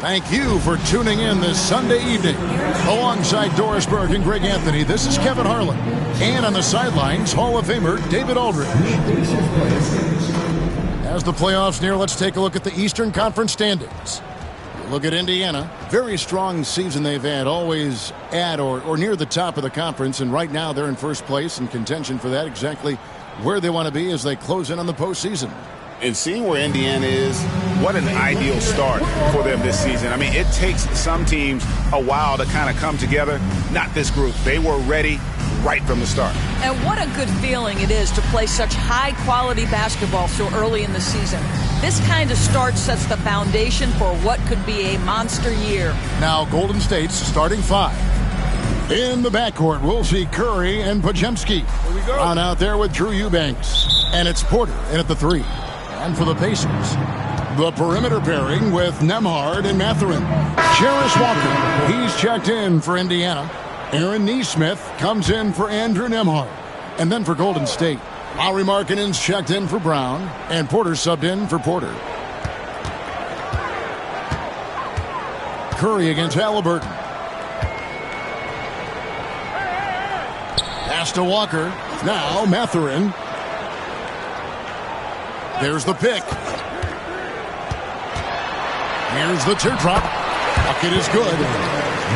Thank you for tuning in this Sunday evening. Alongside Doris Burke and Greg Anthony, this is Kevin Harlan. And on the sidelines, Hall of Famer David Aldridge. As the playoffs near, let's take a look at the Eastern Conference standings. Look at Indiana. Very strong season they've had, always at or near the top of the conference. And right now they're in first place in contention for that, exactly where they want to be as they close in on the postseason. And seeing where Indiana is, what an ideal start for them this season. I mean, it takes some teams a while to kind of come together. Not this group. They were ready right from the start. And what a good feeling it is to play such high-quality basketball so early in the season. This kind of start sets the foundation for what could be a monster year. Now, Golden State's starting five. In the backcourt, we'll see Curry and Podziemski. Here we go. On out there with Drew Eubanks. And it's Porter in at the three. And for the Pacers, the perimeter pairing with Nembhard and Mathurin. Jarace Walker, he's checked in for Indiana. Aaron Nesmith comes in for Andrew Nembhard. And then for Golden State, Lauri Markkanen's checked in for Brown. And Porter subbed in for Porter. Curry against Halliburton. Pass to Walker. Now Mathurin. There's the pick. Here's the teardrop. Bucket is good.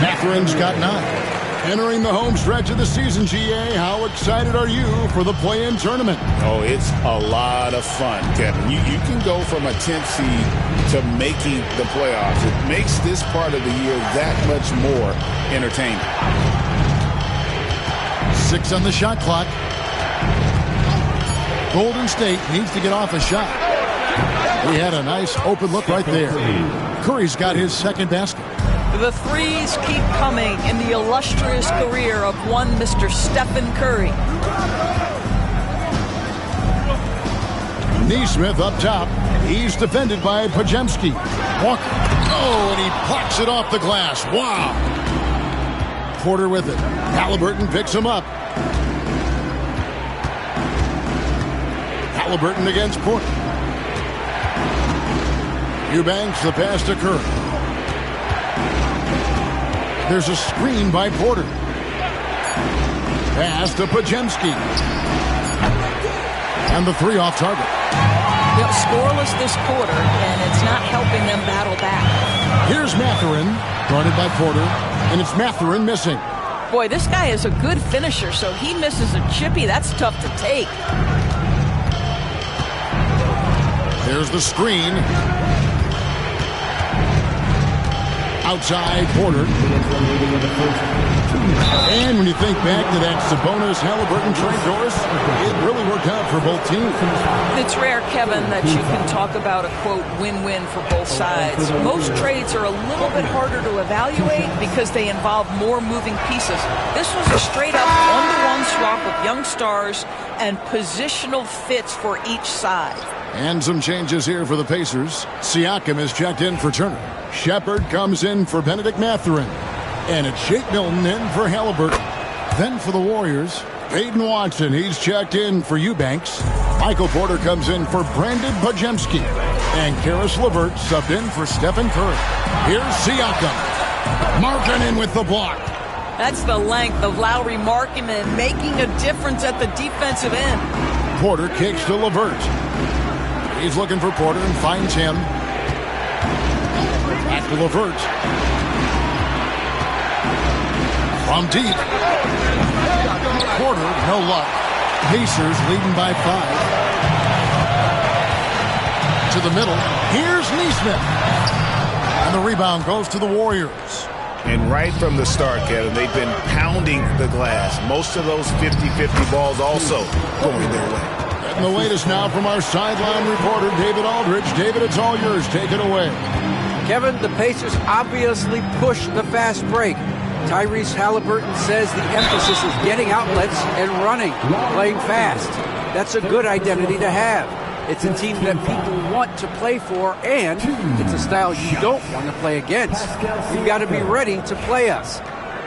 Mathurin's got 9. Entering the home stretch of the season, GA, how excited are you for the play-in tournament? Oh, it's a lot of fun, Kevin. You can go from a 10th seed to making the playoffs. It makes this part of the year that much more entertaining. 6 on the shot clock. Golden State needs to get off a shot. He had a nice open look right there. Curry's got his second basket. The threes keep coming in the illustrious career of one Mr. Stephen Curry. Nesmith up top. He's defended by Podziemski. Walker. Oh, and he plucks it off the glass. Wow. Porter with it. Halliburton picks him up. Halliburton against Porter. Eubanks, the pass to Curry. There's a screen by Porter. Pass to Podziemski. And the three off target. Yep, scoreless this quarter, and it's not helping them battle back. Here's Mathurin, guarded by Porter, and it's Mathurin missing. Boy, this guy is a good finisher, so he misses a chippy. That's tough to take. There's the screen. Outside Porter. And when you think back to that Sabonis-Halliburton trade, Doris, it really worked out for both teams. It's rare, Kevin, that you can talk about a, quote, win-win for both sides. Most trades are a little bit harder to evaluate because they involve more moving pieces. This was a straight-up one-to-one swap of young stars and positional fits for each side. And some changes here for the Pacers. Siakam is checked in for Turner. Shepard comes in for Benedict Mathurin. And it's Shake Milton in for Halliburton. Then for the Warriors, Peyton Watson, he's checked in for Eubanks. Michael Porter comes in for Brandon Podziemski. And Caris LeVert subbed in for Stephen Curry. Here's Siakam. Markkanen with the block. That's the length of Lauri Markkanen making a difference at the defensive end. Porter kicks to LeVert. He's looking for Porter and finds him. Back to LeVert. From deep. Porter, no luck. Pacers leading by 5. To the middle. Here's Nesmith. And the rebound goes to the Warriors. And right from the start, Kevin, they've been pounding the glass. Most of those 50-50 balls also going their way. And the latest now from our sideline reporter, David Aldridge. David, it's all yours. Take it away. Kevin, the Pacers obviously pushed the fast break. Tyrese Halliburton says the emphasis is getting outlets and running, playing fast. That's a good identity to have. It's a team that people want to play for, and it's a style you don't want to play against. You've got to be ready to play us.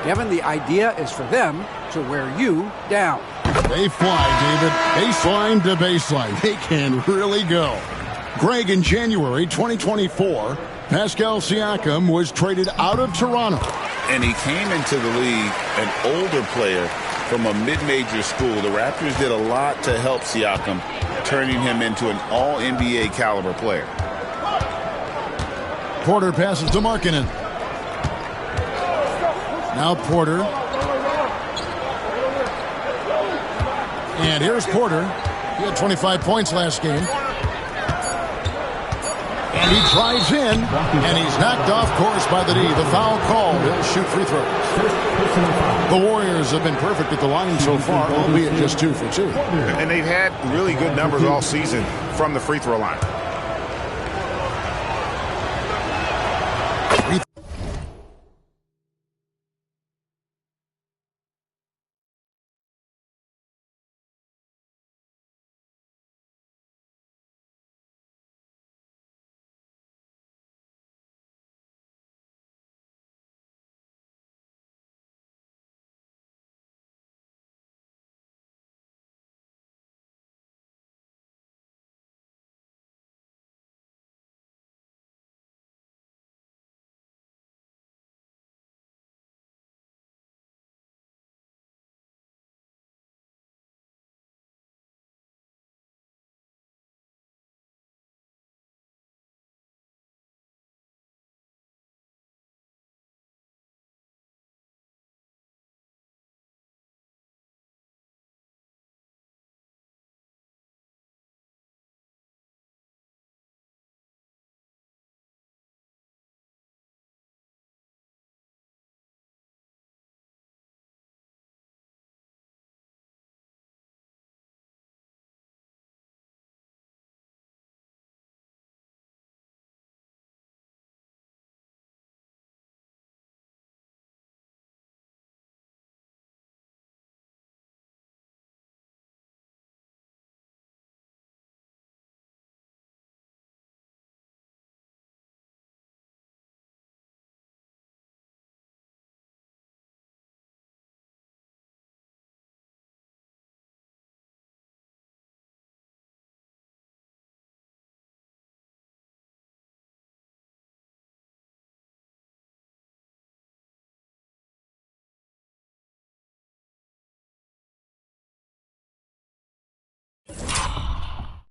Kevin, the idea is for them to wear you down. They fly, David. Baseline to baseline. They can really go. Greg, in January 2024, Pascal Siakam was traded out of Toronto. And he came into the league an older player from a mid-major school. The Raptors did a lot to help Siakam, turning him into an all-NBA caliber player. Porter passes to Markkanen. Now Porter. And here's Porter. He had 25 points last game. And he drives in, and he's knocked off course by the D. The foul called. He'll shoot free throws. The Warriors have been perfect at the line so far, albeit just 2 for 2. And they've had really good numbers all season from the free throw line.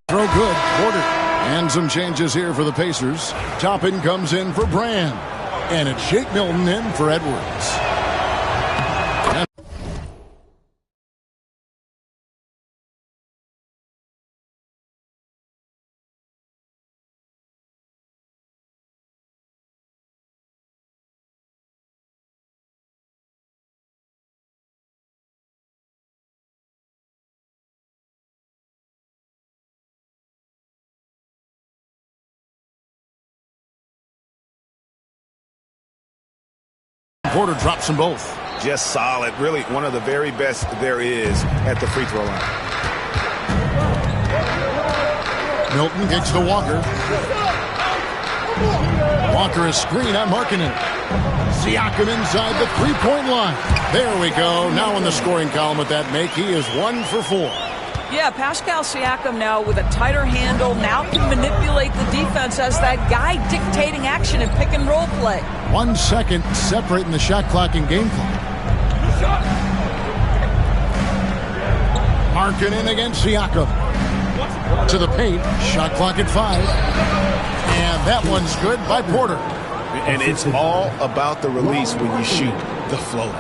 Throw good. Porter. And some changes here for the Pacers. Toppin comes in for Brand. And it's Shake Milton in for Edwards. Porter drops them both. Just solid. Really one of the very best there is at the free throw line. Milton kicks to Walker. Walker is screen on Markkanen. Siakam inside the three-point line. There we go. Now in the scoring column with that make, he is 1 for 4. Yeah, Pascal Siakam now with a tighter handle now can manipulate the defense as that guy dictating action in pick and roll play. 1 second separating the shot clock and game clock. Markkanen against Siakam. To the paint. Shot clock at 5. And that one's good by Porter. And it's all about the release when you shoot the floater.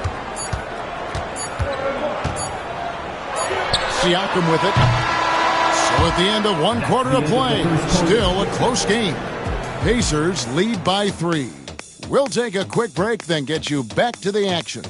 Siakam with it. So at the end of 1 quarter of play, still a close game. Pacers lead by 3. We'll take a quick break, then get you back to the action.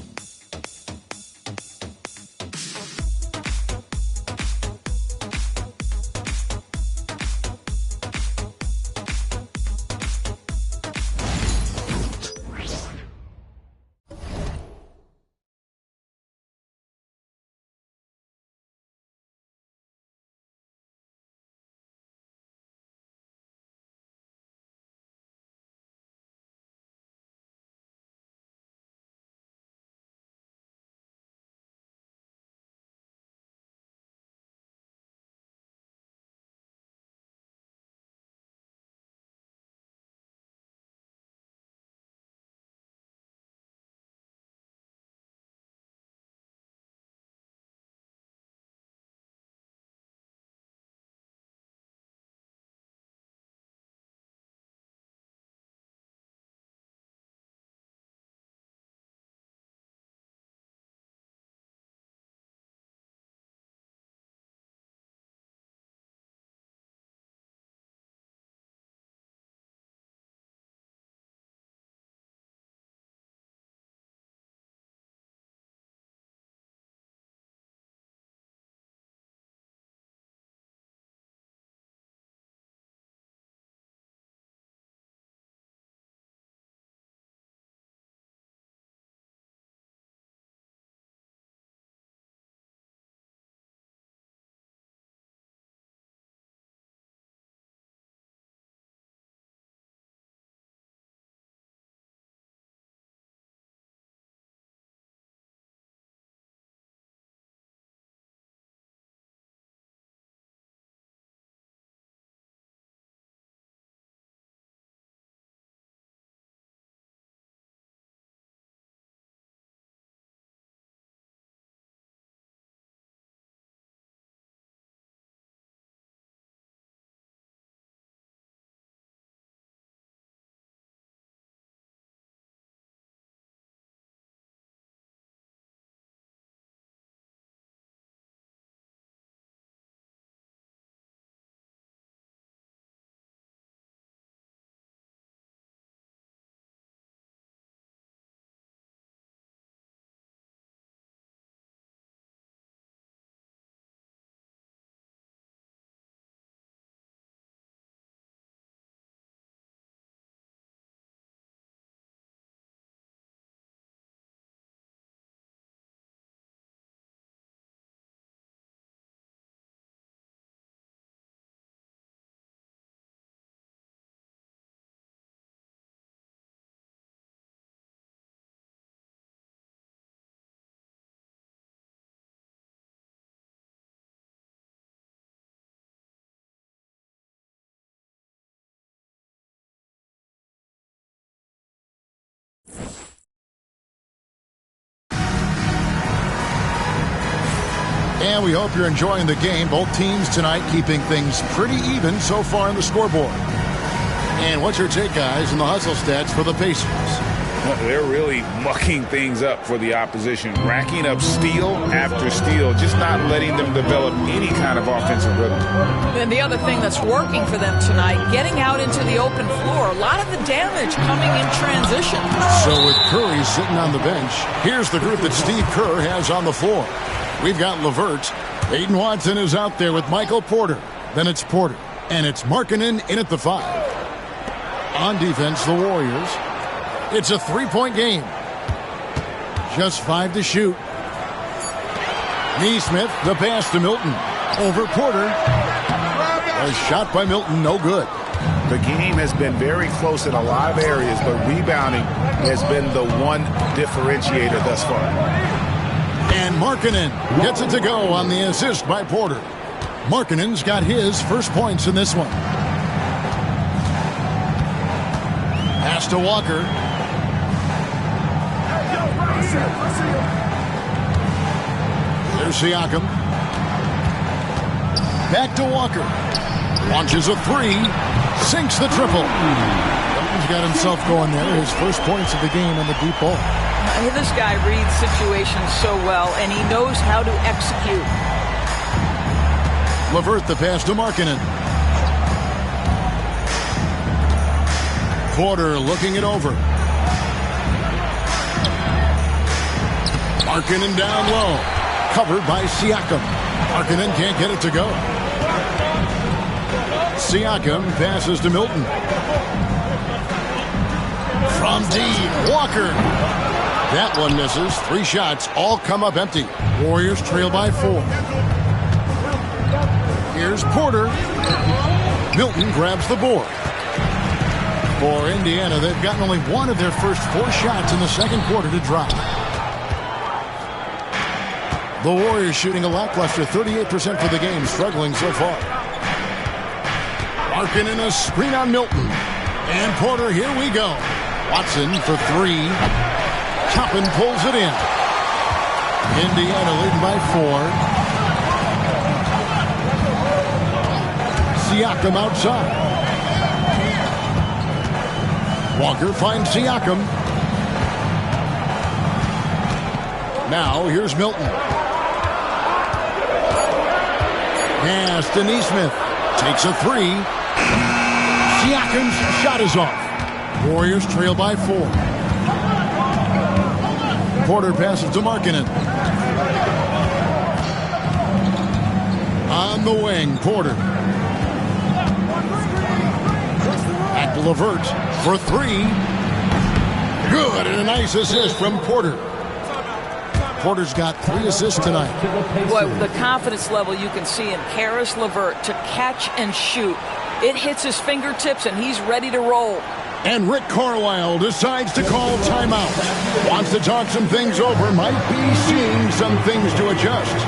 And we hope you're enjoying the game. Both teams tonight keeping things pretty even so far in the scoreboard. And what's your take, guys, in the hustle stats for the Pacers? They're really mucking things up for the opposition, racking up steal after steal, just not letting them develop any kind of offensive rhythm. And the other thing that's working for them tonight, getting out into the open floor, a lot of the damage coming in transition. So with Curry sitting on the bench, here's the group that Steve Kerr has on the floor. We've got LeVert. Peyton Watson is out there with Michael Porter. Then it's Porter. And it's Markkanen in at the 5. On defense, the Warriors. It's a three-point game. Just 5 to shoot. Nesmith, the pass to Milton. Over Porter. A shot by Milton, no good. The game has been very close in a lot of areas, but rebounding has been the one differentiator thus far. And Markkanen gets it to go on the assist by Porter. Markkanen's got his first points in this one. Pass to Walker. There's Siakam. Back to Walker. Launches a 3. Sinks the triple. He's got himself going there. His first points of the game on the deep ball. This guy reads situations so well, and he knows how to execute. LeVert, the pass to Markkanen. Porter looking it over. Markkanen down low. Covered by Siakam. Markkanen can't get it to go. Siakam passes to Milton. From deep, Walker. That one misses. 3 shots, all come up empty. Warriors trail by 4. Here's Porter. Milton grabs the board. For Indiana, they've gotten only one of their first 4 shots in the second quarter to drop. The Warriors shooting a lackluster 38% for the game, struggling so far. Markkanen a screen on Milton. And Porter, here we go. Watson for 3. Toppin pulls it in. Indiana leading by 4. Siakam outside. Walker finds Siakam. Now here's Milton. Pass to Nesmith. Takes a 3. Siakam's shot is off. Warriors trail by 4. Porter passes to Markkanen. On the wing, Porter. Back to LeVert for 3. Good, and a nice assist from Porter. Porter's got 3 assists tonight. Boy, the confidence level you can see in Caris LeVert to catch and shoot. It hits his fingertips, and he's ready to roll. And Rick Carlisle decides to call timeout. Wants to talk some things over. Might be seeing some things to adjust.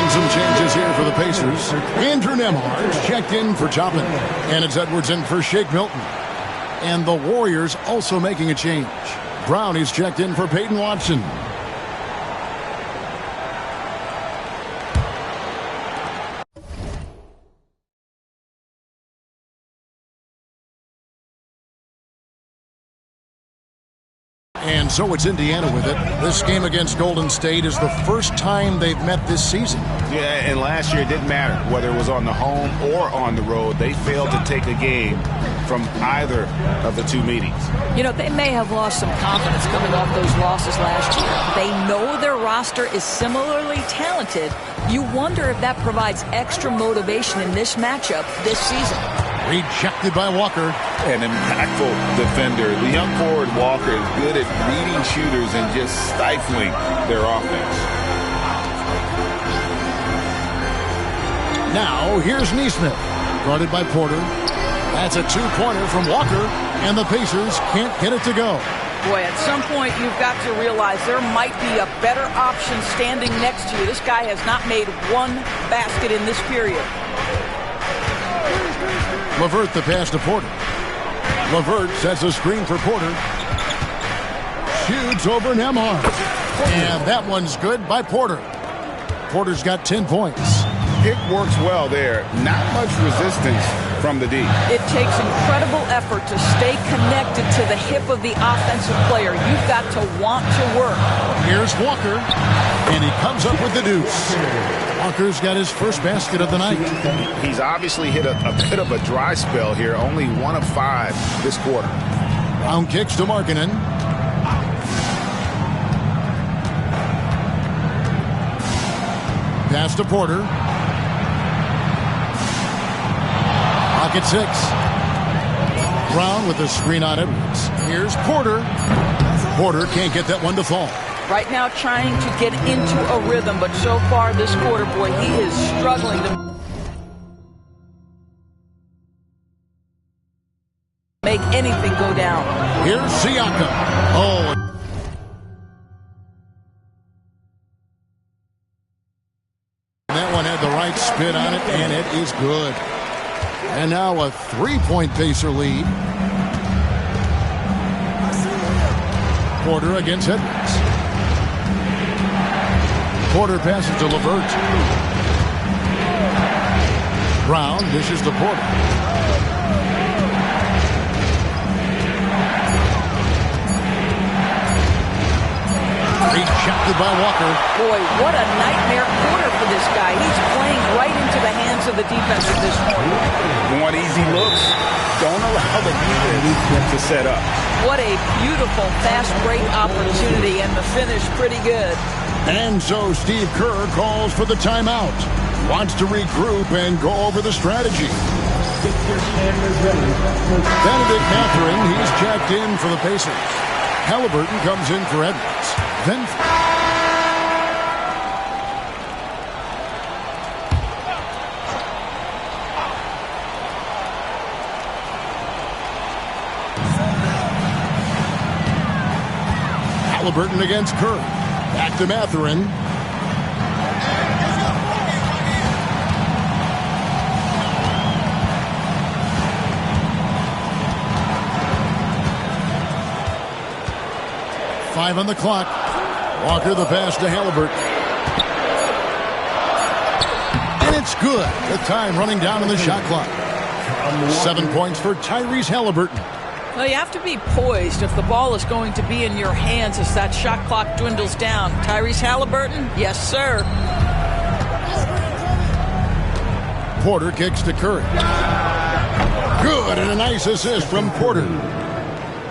Some changes here for the Pacers. Andrew Nembhard's checked in for Toppin. And it's Edwards in for Shake Milton. And the Warriors also making a change. Brownie's checked in for Peyton Watson. And so it's Indiana with it. This game against Golden State is the first time they've met this season. Yeah, and last year it didn't matter whether it was on the home or on the road. They failed to take a game from either of the 2 meetings. You know, they may have lost some confidence coming off those losses last year. They know their roster is similarly talented. You wonder if that provides extra motivation in this matchup this season. Rejected by Walker. An impactful defender. The young forward Walker is good at reading shooters and just stifling their offense. Now, here's Nesmith. Guarded by Porter. That's a 2-pointer from Walker, and the Pacers can't get it to go. Boy, at some point you've got to realize there might be a better option standing next to you. This guy has not made one basket in this period. LeVert the pass to Porter. LeVert sets a screen for Porter. Shoots over Nembhard. And that one's good by Porter. Porter's got 10 points. Pick works well there. Not much resistance from the D. It takes incredible effort to stay connected to the hip of the offensive player. You've got to want to work. Here's Walker, and he comes up with the deuce. Walker's got his first basket of the night. He's obviously hit a bit of a dry spell here. Only 1 of 5 this quarter. Brown kicks to Markkanen. Pass to Porter. Pocket 6. Brown with the screen on Edwards. Here's Porter. Porter can't get that one to fall. Right now trying to get into a rhythm, but so far this quarter, boy, he is struggling to make anything go down. Here's Siakam. Oh. That one had the right spin on it, and it is good. And now a 3-point Pacer lead. Porter against Edwards. Porter passes to LeVert. Brown dishes to Porter. Rejected by Walker. Boy, what a nightmare quarter for this guy. He's playing right into the hands of the defense at this point. Want easy looks? Don't allow the defense to set up. What a beautiful fast break opportunity, and the finish pretty good. And so Steve Kerr calls for the timeout. Wants to regroup and go over the strategy. Benedict Mathurin, he's checked in for the Pacers. Halliburton comes in for Edwards. Then Halliburton against Kerr. Back to Mathurin. Five on the clock. Walker the pass to Halliburton. And it's good. The time running down on the shot clock. 7 points for Tyrese Halliburton. Well, you have to be poised if the ball is going to be in your hands as that shot clock dwindles down. Tyrese Halliburton? Yes, sir. Porter kicks to Curry. Good, and a nice assist from Porter.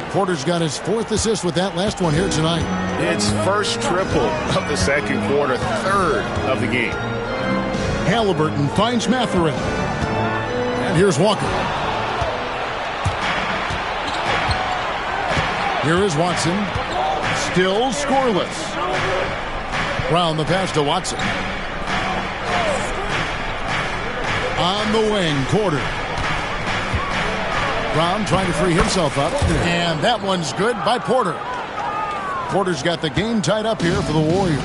Porter's got his 4th assist with that last one here tonight. It's first triple of the second quarter, 3rd of the game. Halliburton finds Mathurin. And here's Walker. Here is Watson. Still scoreless. Brown the pass to Watson. On the wing, Porter. Brown trying to free himself up. And that one's good by Porter. Porter's got the game tied up here for the Warriors.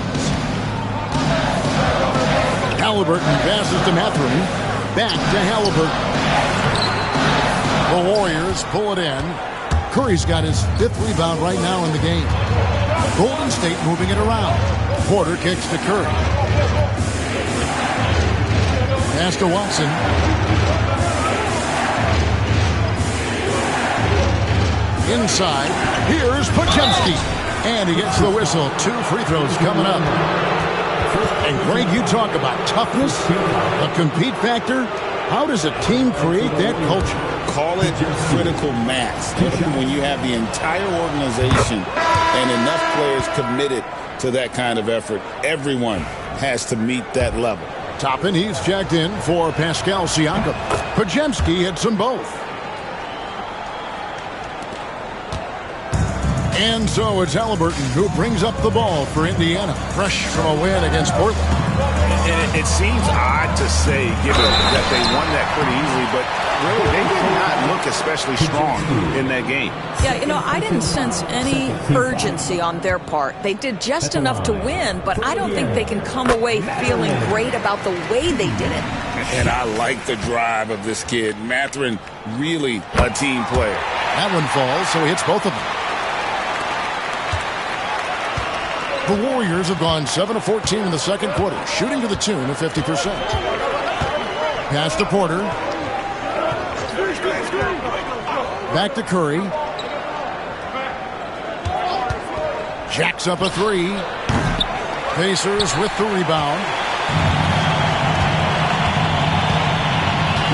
Halliburton passes to Mathurin. Back to Halliburton. The Warriors pull it in. Curry's got his 5th rebound right now in the game. Golden State moving it around. Porter kicks to Curry. Pass to Watson. Inside. Here's Podziemski. And he gets the whistle. 2 free throws coming up. And Greg, you talk about toughness, a compete factor. How does a team create that culture? Call it critical mass. When you have the entire organization and enough players committed to that kind of effort, everyone has to meet that level. Toppin, he's checked in for Pascal Siakam. Podziemski hits them both. And so it's Haliburton who brings up the ball for Indiana, fresh from a win against Portland. And it seems odd to say, given that they won that pretty easily, but really they did not look especially strong in that game. Yeah, I didn't sense any urgency on their part. They did just enough to win, but I don't think they can come away feeling great about the way they did it. And I like the drive of this kid. Mathurin, really a team player. That one falls, so he hits both of them. The Warriors have gone 7 of 14 in the second quarter, shooting to the tune of 50%. Pass to Porter. Back to Curry. Jacks up a three. Pacers with the rebound.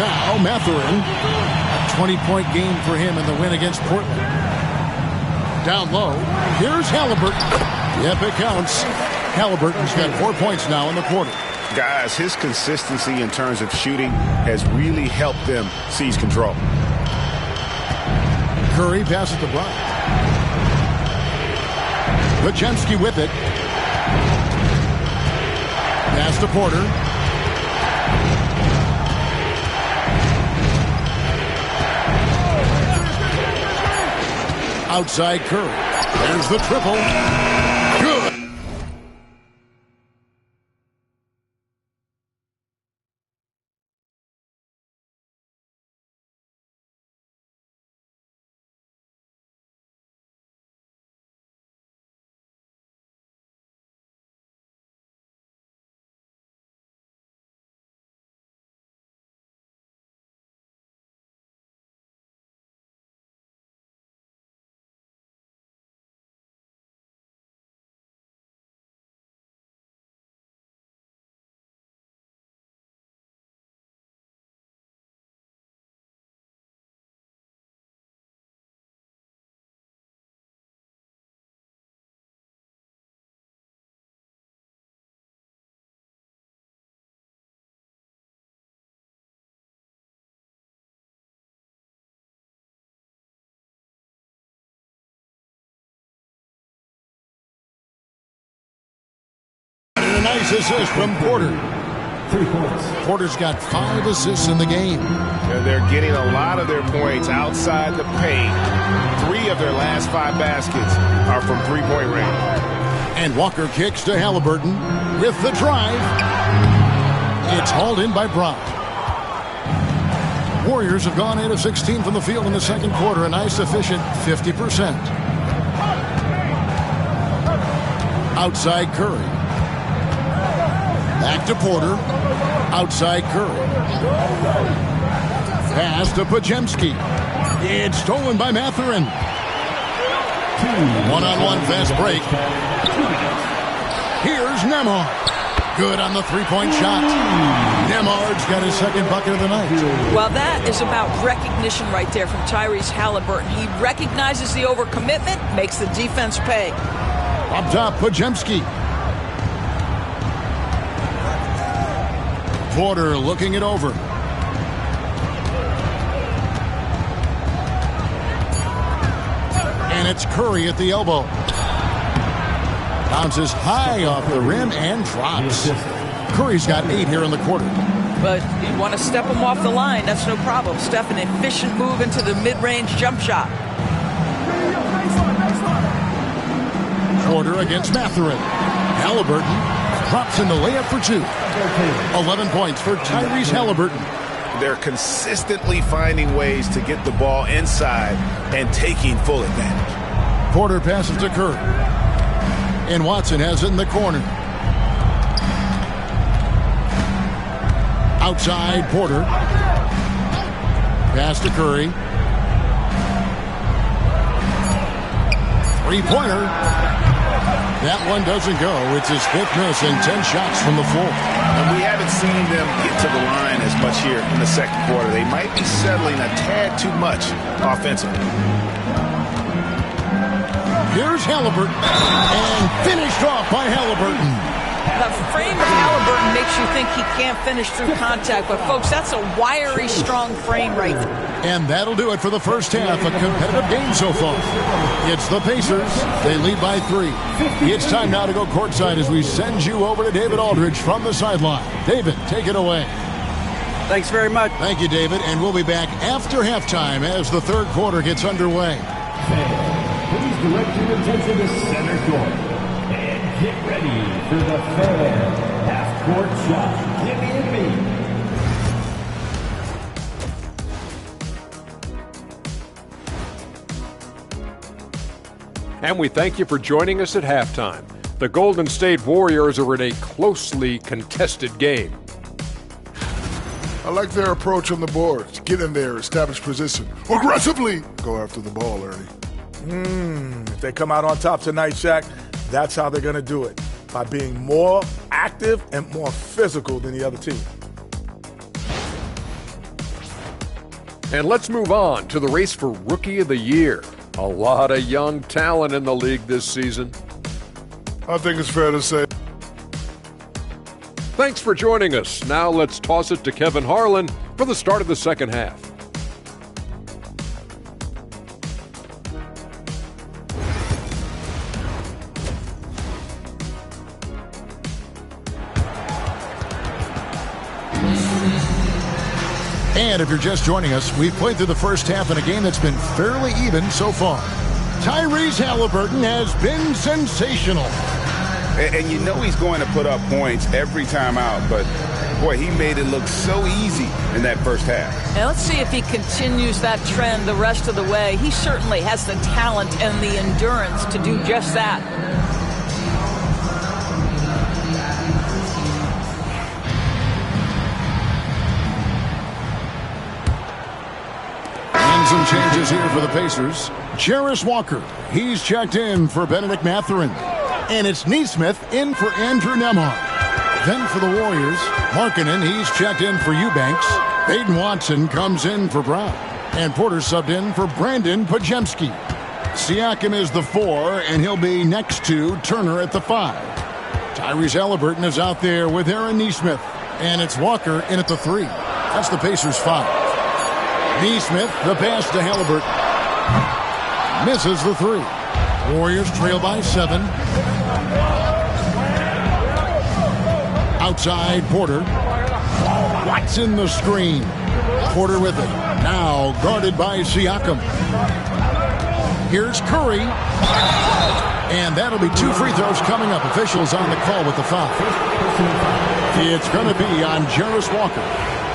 Now Mathurin. A 20-point game for him in the win against Portland. Down low. Here's Haliburton. Yep, it counts. Haliburton's got 4 points now in the quarter. Guys, his consistency in terms of shooting has really helped them seize control. Curry passes to Bryant. Podziemski with it. Pass to Porter. Outside Curry. There's the triple. Good. A nice assist from Porter. 3 points. Porter's got 5 assists in the game. And they're getting a lot of their points outside the paint. 3 of their last 5 baskets are from three-point range. And Walker kicks to Haliburton with the drive. It's hauled in by Brown. Warriors have gone 8 of 16 from the field in the second quarter. A nice efficient 50%. Outside Curry. Back to Porter. Outside Curry. Pass to Podziemski. It's stolen by Mathurin. One-on-one fast break. Here's Nembhard. Good on the three-point shot. Nembhard's got his second bucket of the night. Well, that is about recognition right there from Tyrese Haliburton. He recognizes the overcommitment, makes the defense pay. Up top, Podziemski. Porter looking it over. And it's Curry at the elbow. Bounces high off the rim and drops. Curry's got 8 here in the quarter. But you want to step him off the line, that's no problem. Steph, an efficient move into the mid-range jump shot. Porter against Mathurin. Haliburton drops in the layup for 2. 11 points for Tyrese Haliburton. They're consistently finding ways to get the ball inside and taking full advantage. Porter passes to Curry. And Watson has it in the corner. Outside Porter. Pass to Curry. Three-pointer. That one doesn't go. It's his 5th miss and 10 shots from the floor. And we haven't seen them get to the line as much here in the second quarter. They might be settling a tad too much offensively. Here's Haliburton. And finished off by Haliburton. The frame of Halliburton makes you think he can't finish through contact, but folks, that's a wiry, strong frame right there. And that'll do it for the first half. A competitive game so far. It's the Pacers. They lead by 3. It's time now to go courtside as we send you over to David Aldridge from the sideline. David, take it away. Thanks very much. Thank you, David. And we'll be back after halftime as the third quarter gets underway. Please direct your attention to center court. And get ready for the Fan half-court shot. Give me a beat. And we thank you for joining us at halftime. The Golden State Warriors are in a closely contested game. I like their approach on the boards. Get in there, establish position. Aggressively go after the ball, Ernie. If they come out on top tonight, Shaq, that's how they're going to do it. By being more active and more physical than the other team. And let's move on to the race for Rookie of the Year. A lot of young talent in the league this season. I think it's fair to say. Thanks for joining us. Now let's toss it to Kevin Harlan for the start of the second half. And if you're just joining us, we've played through the first half in a game that's been fairly even so far. Tyrese Halliburton has been sensational. And you know he's going to put up points every time out, but boy, he made it look so easy in that first half. And let's see if he continues that trend the rest of the way. He certainly has the talent and the endurance to do just that. And some changes here for the Pacers. Jarris Walker, he's checked in for Bennedict Mathurin. And it's Nesmith in for Andrew Nembhard. Then for the Warriors, Markkanen, he's checked in for Eubanks. Peyton Watson comes in for Brown. And Porter subbed in for Brandon Podziemski. Siakam is the 4, and he'll be next to Turner at the 5. Tyrese Halliburton is out there with Aaron Nesmith. And it's Walker in at the 3. That's the Pacers' 5. Nesmith, the pass to Halliburton. Misses the 3. Warriors trail by 7. Outside, Porter. Watson the screen. Porter with it. Now guarded by Siakam. Here's Curry. And that'll be 2 free throws coming up. Officials on the call with the foul. It's going to be on Jarris Walker.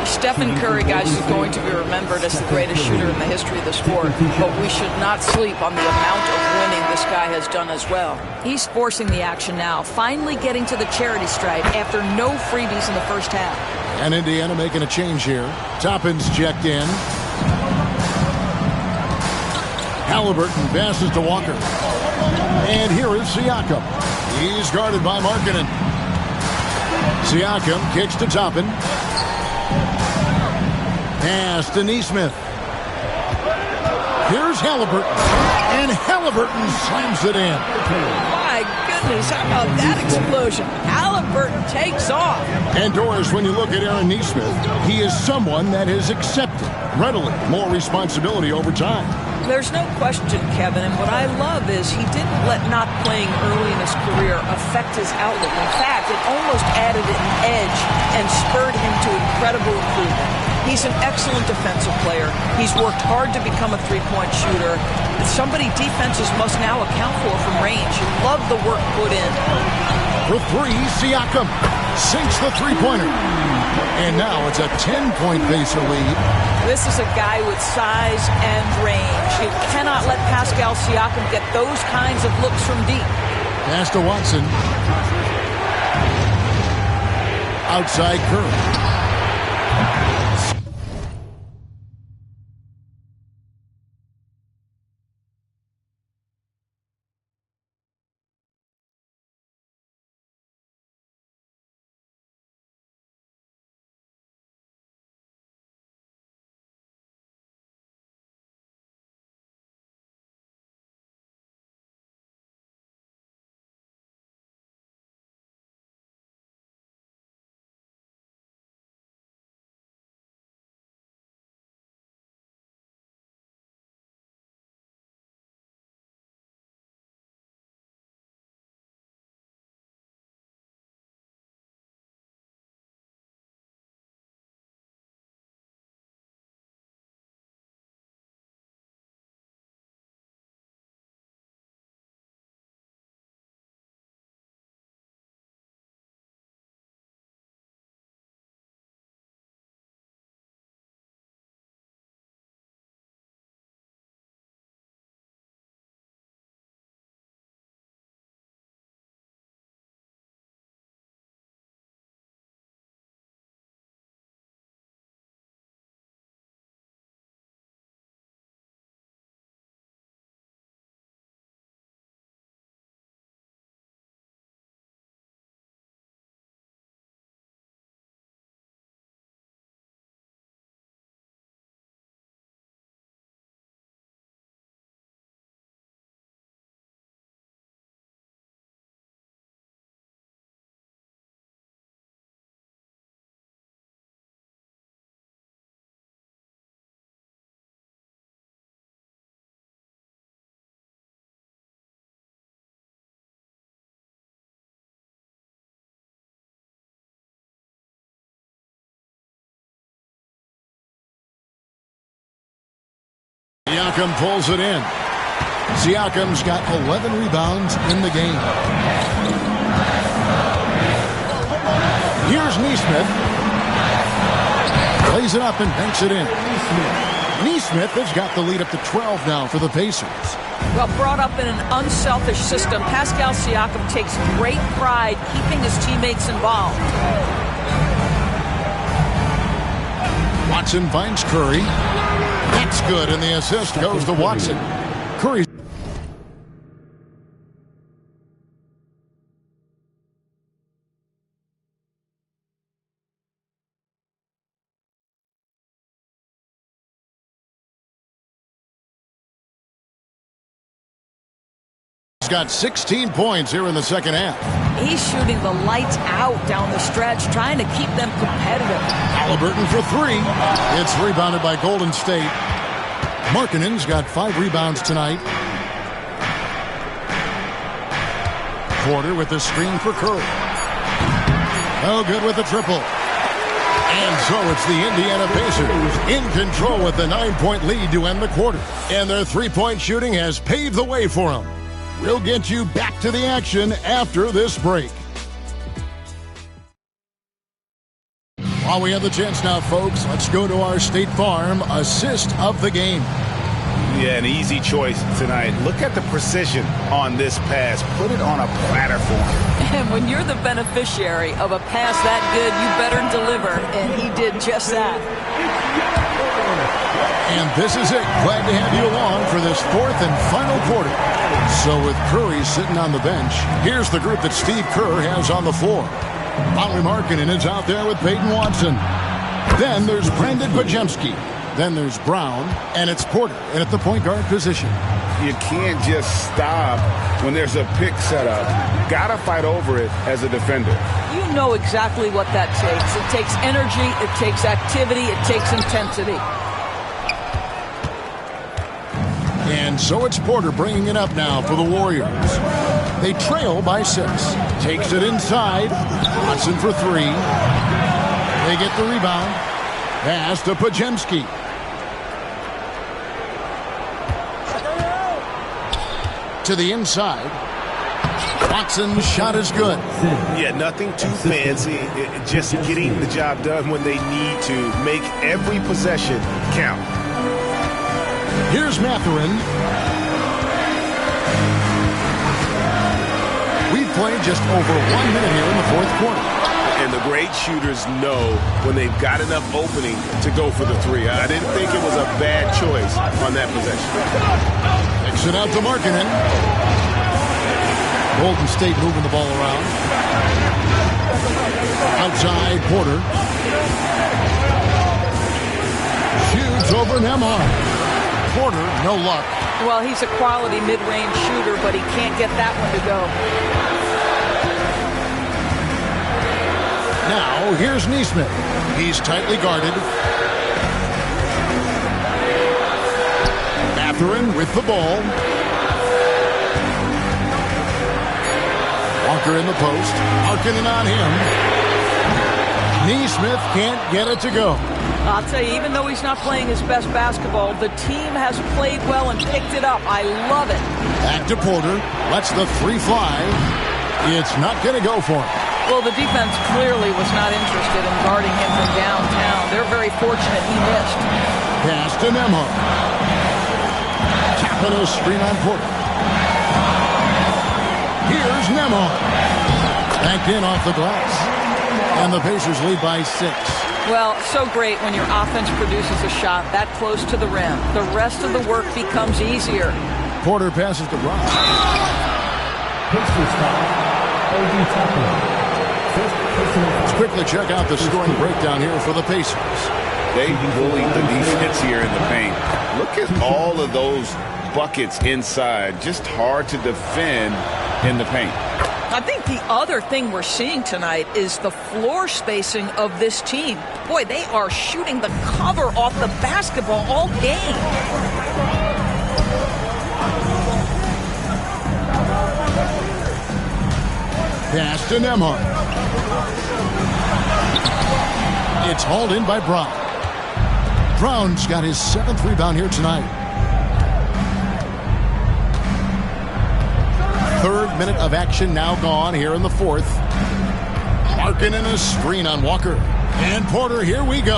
Stephen Curry, guys, is going to be remembered as the greatest shooter in the history of the sport, but we should not sleep on the amount of winning this guy has done as well. He's forcing the action now, finally getting to the charity stripe after no freebies in the first half. And Indiana making a change here. Toppin's checked in. Halliburton passes to Walker. And here is Siakam. He's guarded by Markkanen. Siakam kicks to Toppin. Pass to Nesmith. Here's Halliburton. And Halliburton slams it in. My goodness, how about that explosion? Halliburton takes off. And Doris, when you look at Aaron Nesmith, he is someone that has accepted readily more responsibility over time. There's no question, Kevin, and what I love is he didn't let not playing early in his career affect his outlook. In fact, it almost added an edge and spurred him to incredible improvement. He's an excellent defensive player. He's worked hard to become a three-point shooter. It's somebody defenses must now account for from range. Love the work put in. For 3, Siakam sinks the three-pointer. And now it's a 10-point Pacer lead. This is a guy with size and range. You cannot let Pascal Siakam get those kinds of looks from deep. Pass to Watson. Outside Curry. Siakam pulls it in. Siakam's got 11 rebounds in the game. Here's Nesmith. Plays it up and banks it in. Nesmith has got the lead up to 12 now for the Pacers. Well, brought up in an unselfish system, Pascal Siakam takes great pride keeping his teammates involved. Watson finds Curry. That's good, and the assist goes to Watson. Curry. Got 16 points here in the second half. He's shooting the lights out down the stretch, trying to keep them competitive. Halliburton for three. It's rebounded by Golden State. Markkanen's got 5 rebounds tonight. Porter with the screen for Curry. Oh, good with the triple. And so it's the Indiana Pacers in control with the 9-point lead to end the quarter. And their three-point shooting has paved the way for them. We'll get you back to the action after this break. While we have the chance now, folks, let's go to our State Farm assist of the game. Yeah, an easy choice tonight. Look at the precision on this pass. Put it on a platter for him. And when you're the beneficiary of a pass that good, you better deliver. And he did just that. And this is it. Glad to have you along for this fourth and final quarter. So with Curry sitting on the bench, here's the group that Steve Kerr has on the floor. Lauri Markkanen is out there with Peyton Watson. Then there's Brandon Podziemski. Then there's Brown, and it's Porter, and at the point guard position. You can't just stop when there's a pick set up. Gotta fight over it as a defender. You know exactly what that takes. It takes energy, it takes activity, it takes intensity. And so it's Porter bringing it up now for the Warriors. They trail by 6. Takes it inside. Watson for 3. They get the rebound. Pass to Podziemski. To the inside. Watson's shot is good. Yeah, nothing too fancy. Just getting the job done when they need to. Make every possession count. Here's Mathurin. We've played just over 1 minute here in the fourth quarter. And the great shooters know when they've got enough opening to go for the 3. I didn't think it was a bad choice on that possession. Kicks it out to Markkanen. Golden State moving the ball around. Outside, Porter. Shoots over Nembhard. Porter, no luck. Well, he's a quality mid-range shooter, but he can't get that one to go. Now, here's Nesmith. He's tightly guarded. Mathurin with the ball. Walker in the post. Markkanen on him. Nesmith can't get it to go. I'll tell you, even though he's not playing his best basketball, the team has played well and picked it up. I love it. Back to Porter. Lets the 3 fly. It's not going to go for him. Well, the defense clearly was not interested in guarding him from downtown. They're very fortunate he missed. Pass to Nembhard. Tapping a screen on Porter. Here's Nembhard. Backed in off the glass. And the Pacers lead by 6. Well, so great when your offense produces a shot that close to the rim. The rest of the work becomes easier. Porter passes to Brown. Let's quickly check out the scoring breakdown here for the Pacers. They bullied the defense here in the paint. Look at all of those buckets inside. Just hard to defend in the paint. I think the other thing we're seeing tonight is the floor spacing of this team. Boy, they are shooting the cover off the basketball all game. Pass to Nembhard. It's hauled in by Brown. Brown's got his 7th rebound here tonight. Third minute of action now gone here in the fourth. Markkanen a screen on Walker. And Porter, here we go.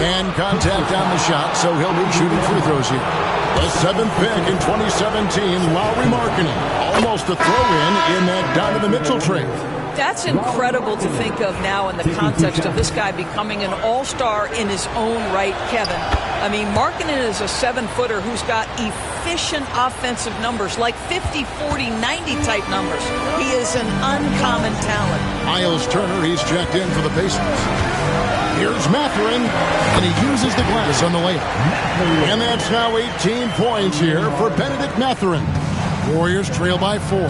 And contact on the shot, so he'll be shooting free throws here. The 7th pick in 2017, Lauri Markkanen. Almost a throw-in in that Donovan Mitchell trade. That's incredible to think of now in the context of this guy becoming an all-star in his own right, Kevin. I mean, Markkanen is a 7-footer who's got efficient offensive numbers, like 50, 40, 90 type numbers. He is an uncommon talent. Miles Turner, he's checked in for the Pacers. Here's Mathurin, and he uses the glass on the layup. And that's now 18 points here for Bennedict Mathurin. Warriors trail by 4.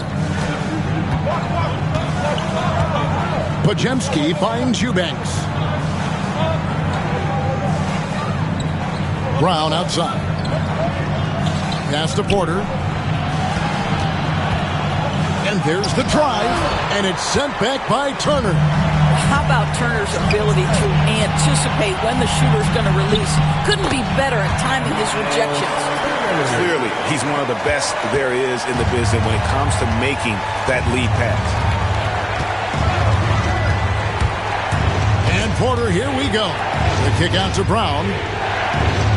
Podziemski finds Eubanks. Brown outside. Pass to Porter. And there's the drive, and it's sent back by Turner. How about Turner's ability to anticipate when the shooter's going to release? Couldn't be better at timing his rejections. Clearly, he's one of the best there is in the business when it comes to making that lead pass. Porter, here we go. The kick out to Brown.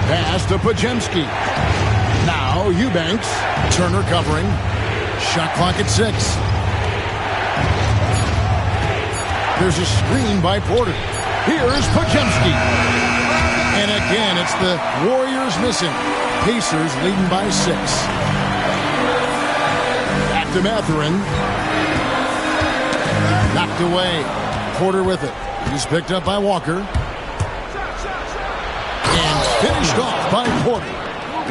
Pass to Podziemski. Now Eubanks. Turner covering. Shot clock at 6. There's a screen by Porter. Here's Podziemski. And again, it's the Warriors missing. Pacers leading by 6. Back to Mathurin. Knocked away. Porter with it. He's picked up by Walker. And finished off by Porter.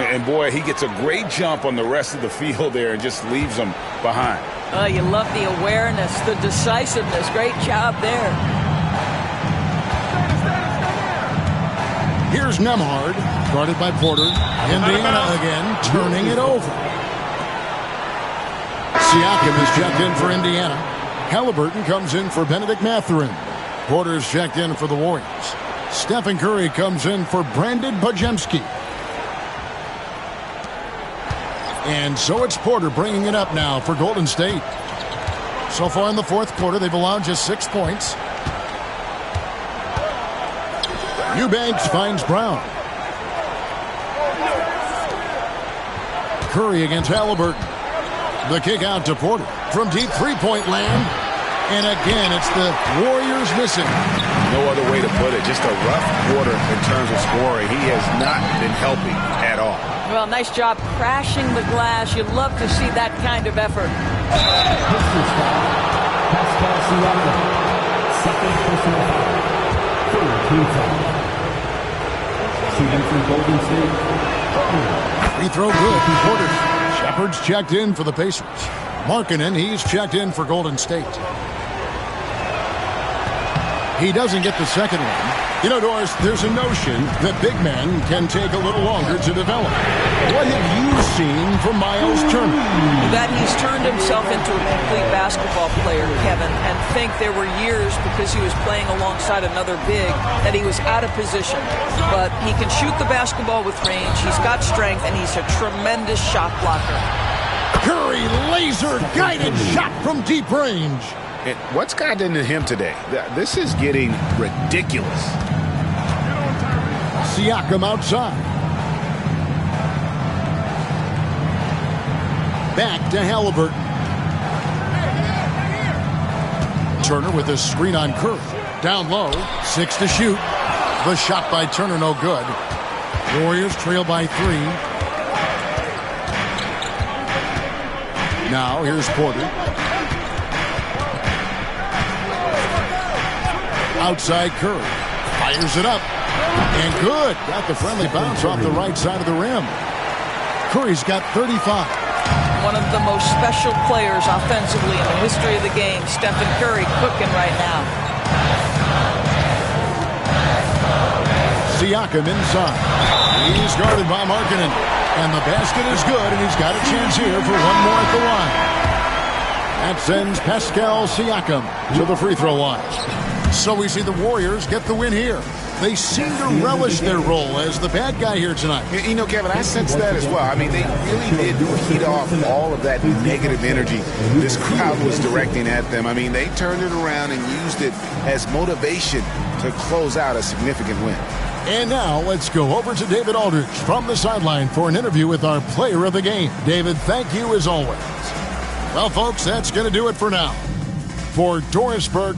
And boy, he gets a great jump on the rest of the field there and just leaves them behind. Oh, you love the awareness, the decisiveness. Great job there. Here's Nembhard, guarded by Porter. Indiana again, turning it over. Siakam is checked in for Indiana. Halliburton comes in for Bennedict Mathurin. Porter's checked in for the Warriors. Stephen Curry comes in for Brandon Podziemski. And so it's Porter bringing it up now for Golden State. So far in the fourth quarter, they've allowed just 6 points. Eubanks finds Brown. Curry against Halliburton. The kick out to Porter from deep three-point land. And again, it's the Warriors missing. No other way to put it. Just a rough quarter in terms of scoring. He has not been helping at all. Well, nice job crashing the glass. You'd love to see that kind of effort. Pascal Siakam, second personal foul. Third foul. Shooting for Golden State. Free throw good from Porter. Shepard's checked in for the Pacers. Markkanen, he's checked in for Golden State. He doesn't get the second one. You know, Doris, there's a notion that big men can take a little longer to develop. What have you seen from Miles Turner? That he's turned himself into a complete basketball player, Kevin, and think there were years because he was playing alongside another big that he was out of position. But he can shoot the basketball with range. He's got strength, and he's a tremendous shot blocker. Curry, laser-guided shot from deep range. And what's gotten into him today? This is getting ridiculous. Siakam outside. Back to Halliburton. Turner with a screen on Curry. Down low, 6 to shoot. The shot by Turner no good. Warriors trail by 3. Now here's Porter. Outside Curry. Fires it up. And good. Got the friendly bounce off the right side of the rim. Curry's got 35. One of the most special players offensively in the history of the game. Stephen Curry cooking right now. Siakam inside. He's guarded by Markkanen. And the basket is good, and he's got a chance here for one more at the line. That sends Pascal Siakam to the free throw line. So we see the Warriors get the win here. They seem to relish their role as the bad guy here tonight. You know, Kevin, I sense that as well. I mean, they really did feed off all of that negative energy this crowd was directing at them. I mean, they turned it around and used it as motivation to close out a significant win. And now let's go over to David Aldridge from the sideline for an interview with our player of the game. David, thank you as always. Well, folks, that's going to do it for now. For Dorisburg,